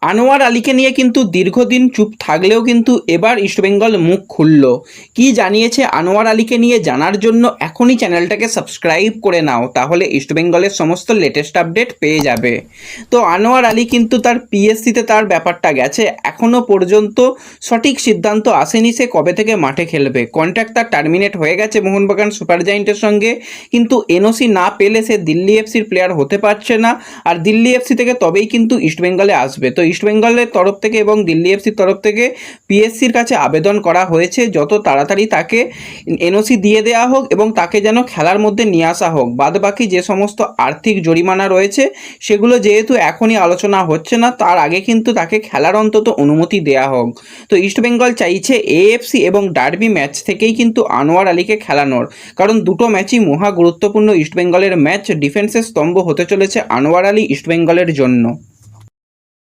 আনোয়ার আলীকে নিয়ে কিন্তু দীর্ঘদিন চুপ থাকলেও কিন্তু এবার ইস্টবেঙ্গল মুখ খুলল। কি জানিয়েছে আনোয়ার আলীকে নিয়ে জানার জন্য এখনই চ্যানেলটাকে সাবস্ক্রাইব করে নাও, তাহলে ইস্টবেঙ্গলের সমস্ত লেটেস্ট আপডেট পেয়ে যাবে। তো আনোয়ার আলী কিন্তু তার পিএসসিতে তার ব্যাপারটা গেছে, এখনও পর্যন্ত সঠিক সিদ্ধান্ত আসেনি সে কবে থেকে মাঠে খেলবে। কন্ট্রাক্ট তার টার্মিনেট হয়ে গেছে মোহনবাগান সুপার জায়েন্টের সঙ্গে, কিন্তু এনওসি না পেলে সে দিল্লি এফসির প্লেয়ার হতে পারছে না, আর দিল্লি এফসি থেকে তবেই কিন্তু ইস্টবেঙ্গলে আসবে। তো ইস্টবেঙ্গলের তরফ থেকে এবং দিল্লি এফসির তরফ থেকে পিএসসির কাছে আবেদন করা হয়েছে যত তাড়াতাড়ি তাকে এনওসি দিয়ে দেওয়া হোক এবং তাকে যেন খেলার মধ্যে নিয়ে আসা হোক। বাদবাকি যে সমস্ত আর্থিক জরিমানা রয়েছে সেগুলো যেহেতু এখনই আলোচনা হচ্ছে না, তার আগে কিন্তু তাকে খেলার অন্তত অনুমতি দেওয়া হোক। তো ইস্টবেঙ্গল চাইছে এএফসি এবং ডার্বি ম্যাচ থেকেই কিন্তু আনোয়ার আলীকে খেলানোর, কারণ দুটো ম্যাচই মহা গুরুত্বপূর্ণ ইস্টবেঙ্গলের ম্যাচ। ডিফেন্সের স্তম্ভ হতে চলেছে আনোয়ার আলী ইস্টবেঙ্গলের জন্য।